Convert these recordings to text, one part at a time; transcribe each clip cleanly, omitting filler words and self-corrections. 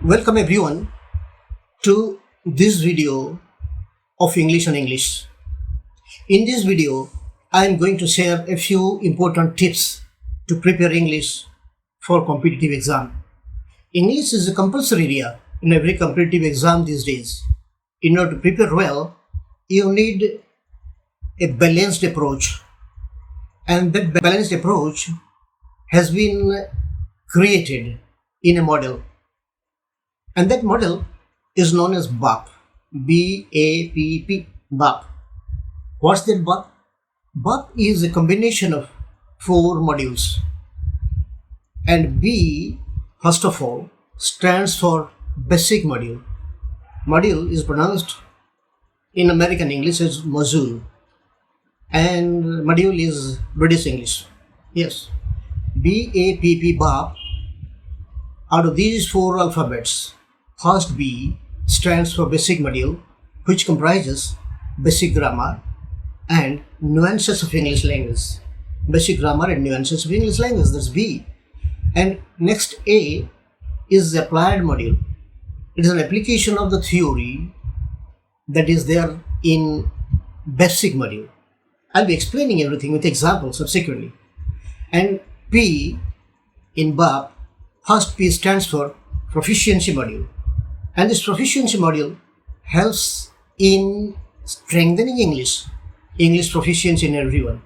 Welcome everyone to this video of English on English. In this video, I am going to share a few important tips to prepare English for competitive exam. English is a compulsory area in every competitive exam these days. In order to prepare well, you need a balanced approach, and that balanced approach has been created in a model. And that model is known as BAPP, B-A-P-P, BAPP. What's that BAPP? BAPP is a combination of 4 modules. And B, first of all, stands for basic module. Module is pronounced in American English as module. And module is British English. Yes. B-A-P-P, BAPP. Out of these 4 alphabets, first B stands for basic module, which comprises basic grammar and nuances of English language. Basic grammar and nuances of English language, that's B. And next A is the applied module. It is an application of the theory that is there in basic module. I'll be explaining everything with examples subsequently. And P in BAPP, first P stands for Proficiency Module. And this Proficiency Module helps in strengthening English proficiency in everyone.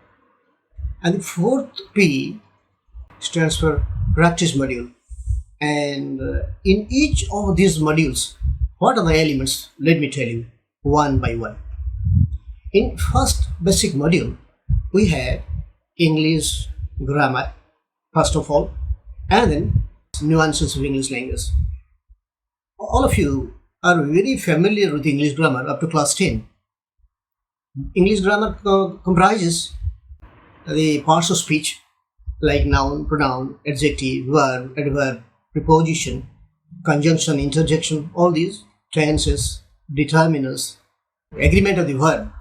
And the fourth P stands for Practice Module. And in each of these modules, what are the elements? Let me tell you one by one. In first basic module, we have English grammar, first of all, and then nuances of English language. All of you are very familiar with English grammar up to class 10. English grammar comprises the parts of speech like noun, pronoun, adjective, verb, adverb, preposition, conjunction, interjection, all these, tenses, determiners, agreement of the verb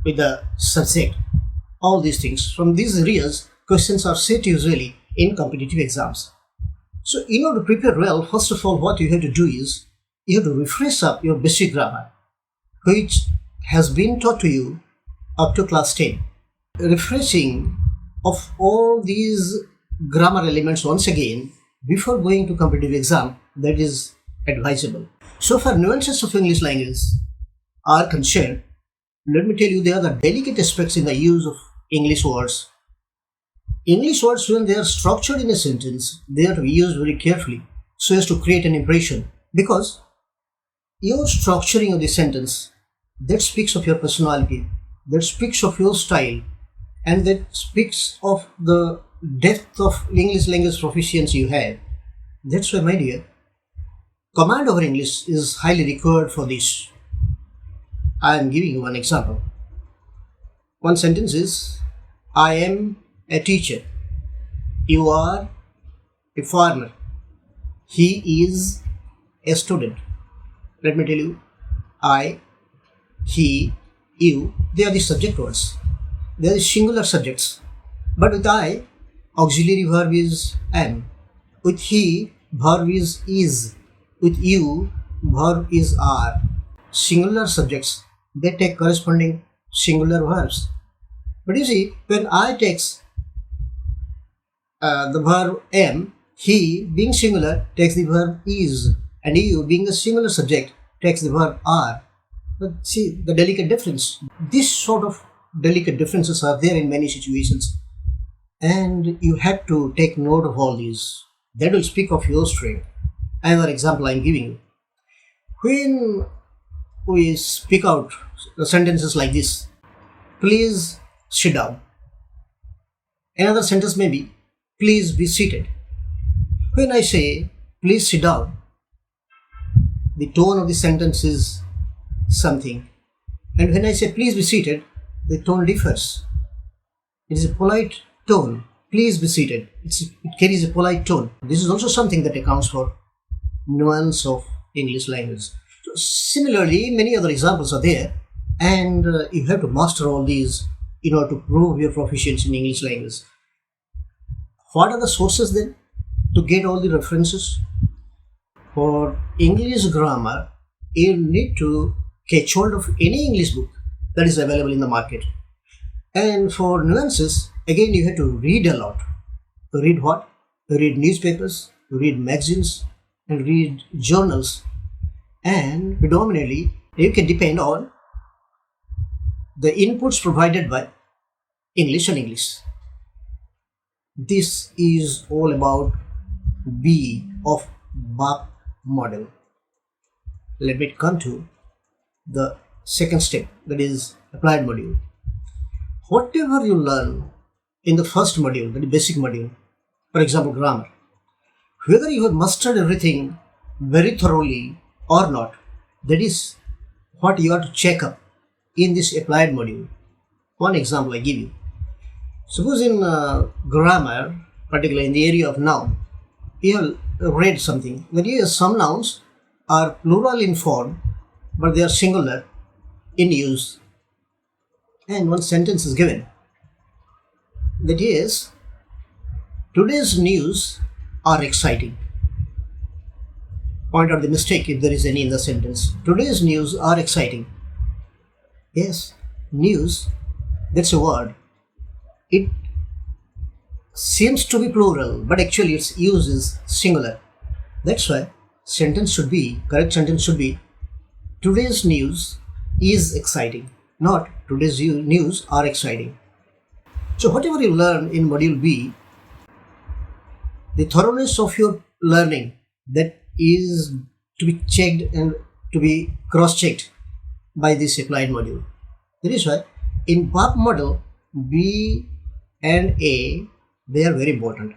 with the subject, all these things. From these areas, questions are set usually in competitive exams. So in order to prepare well, first of all, what you have to do is you have to refresh up your basic grammar, which has been taught to you up to class 10. Refreshing of all these grammar elements once again before going to competitive exam, that is advisable. So far, nuances of English language are concerned. Let me tell you, there are the delicate aspects in the use of English words. English words, when they are structured in a sentence, they are to be used very carefully so as to create an impression, because your structuring of the sentence, that speaks of your personality, that speaks of your style, and that speaks of the depth of English language proficiency you have. That's why, my dear, command over English is highly required for this. I am giving you one example. One sentence is, I am a teacher. You are a farmer. He is a student. Let me tell you, I, he, you, they are the subject words. They are the singular subjects. But with I, auxiliary verb is am. With he, verb is. With you, verb is are. Singular subjects, they take corresponding singular verbs. But you see, when I takes the verb am, he being singular takes the verb is, and you being a singular subject takes the verb are. But see the delicate difference. This sort of delicate differences are there in many situations, and you have to take note of all these. That will speak of your strength. Another example I am giving you. When we speak out sentences like this, please sit down. Another sentence may be, please be seated. When I say, please sit down, the tone of the sentence is something. And when I say, please be seated, the tone differs. It is a polite tone. Please be seated. It carries a polite tone. This is also something that accounts for nuance of English language. So similarly, many other examples are there, and you have to master all these in order to prove your proficiency in English language. What are the sources then to get all the references? For English grammar, you need to catch hold of any English book that is available in the market. And for nuances, again you have to read a lot. To read what? To read newspapers, to read magazines, and read journals. And predominantly, you can depend on the inputs provided by English and English. This is all about B of BAPP model. Let me come to the second step, that is applied module. Whatever you learn in the first module, that is basic module, for example grammar, whether you have mastered everything very thoroughly or not, that is what you have to check up in this applied module. One example I give you. Suppose in grammar, particularly in the area of noun, you have read something that yes, some nouns are plural in form, but they are singular in use. And one sentence is given. That is, today's news are exciting. Point out the mistake if there is any in the sentence. Today's news are exciting. Yes, news, that's a word. It seems to be plural, but actually its use is singular. That's why correct sentence should be, today's news is exciting, not today's news are exciting. So whatever you learn in module B, the thoroughness of your learning, that is to be checked and to be cross-checked by this applied module. That is why in BAPP model, B and A, they are very important.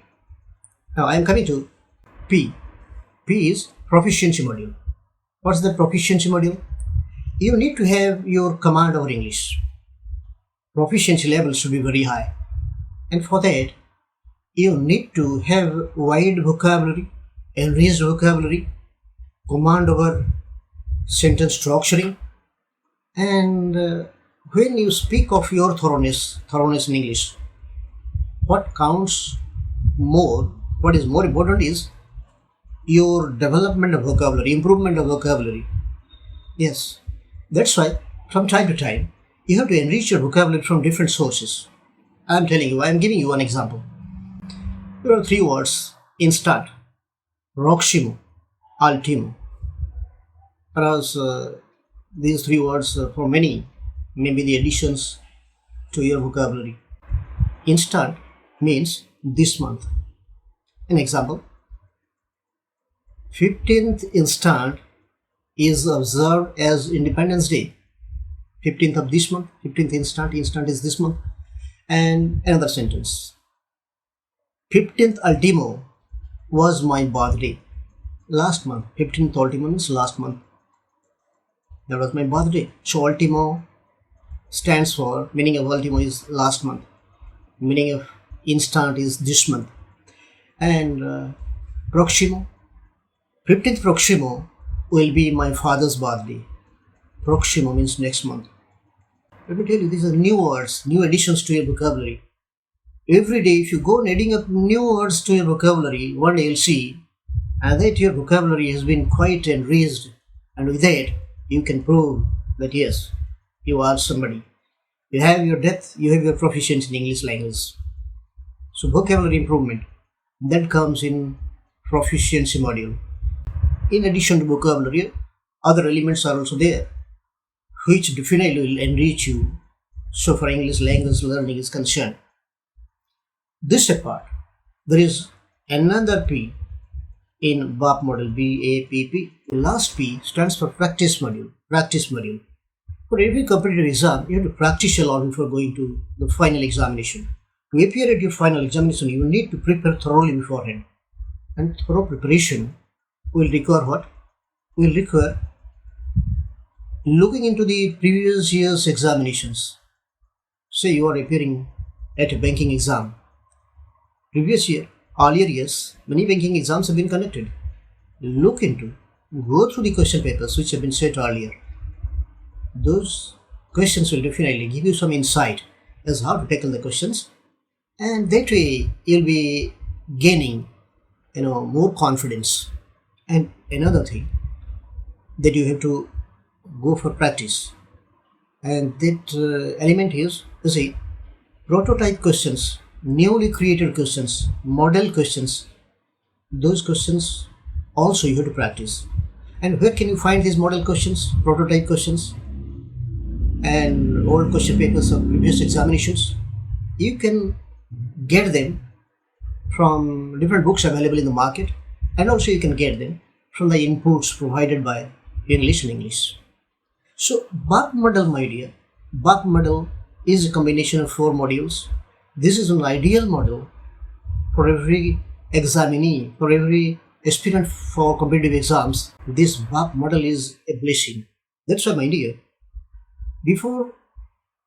Now I am coming to P. P is proficiency module. What's the proficiency module? You need to have your command over English. Proficiency level should be very high. And for that, you need to have wide vocabulary, enriched vocabulary, command over sentence structuring. And when you speak of your thoroughness in English, what counts more, what is more important is your development of vocabulary, improvement of vocabulary. Yes, that's why from time to time you have to enrich your vocabulary from different sources. I am giving you one example. There are three words: instant, proximo, ultimo. Whereas these three words for many may be the additions to your vocabulary. Instant means this month. An example: 15th instant is observed as Independence Day. 15th of this month, 15th instant is this month. And another sentence: 15th ultimo was my birthday. Last month, 15th ultimo means last month. That was my birthday. So ultimo stands for, meaning of ultimo is last month. Meaning of instant is this month. And proximo, 15th proximo will be my father's birthday. Proximo means next month. Let me tell you, these are new words, new additions to your vocabulary. Every day, if you go on adding up new words to your vocabulary, one day you'll see that your vocabulary has been quite enriched, and with that, you can prove that yes, you are somebody. You have your depth, you have your proficiency in English language. So vocabulary improvement, that comes in proficiency module. In addition to vocabulary, other elements are also there, which definitely will enrich you so far English language learning is concerned. This apart, there is another P in BAPP model, BAPP. The last P stands for practice module. For every competitive exam, you have to practice a lot before going to the final examination. To appear at your final examination, you need to prepare thoroughly beforehand. And thorough preparation will require what? Will require looking into the previous year's examinations. Say you are appearing at a banking exam. Previous year, earlier years, many banking exams have been conducted. Go through the question papers which have been set earlier. Those questions will definitely give you some insight as how to tackle the questions, and that way you'll be gaining more confidence. And another thing that you have to go for practice, and that element is, you see, prototype questions, newly created questions, model questions. Those questions also you have to practice. And where can you find these model questions, prototype questions, and old question papers of previous examinations? You can get them from different books available in the market, and also you can get them from the inputs provided by English and English. So BAPP model, my dear, BAPP model is a combination of 4 modules. This is an ideal model for every examinee, for every aspirant for competitive exams. This BAPP model is a blessing. That's why, my dear, before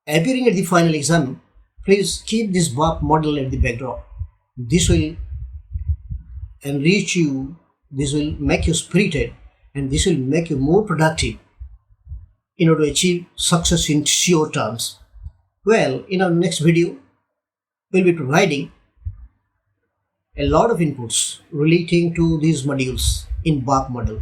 appearing at the final exam, please keep this BAPP model at the backdrop. This will enrich you, this will make you spirited, and this will make you more productive in order to achieve success in short terms. Well, in our next video, we'll be providing a lot of inputs relating to these modules in BAPP model.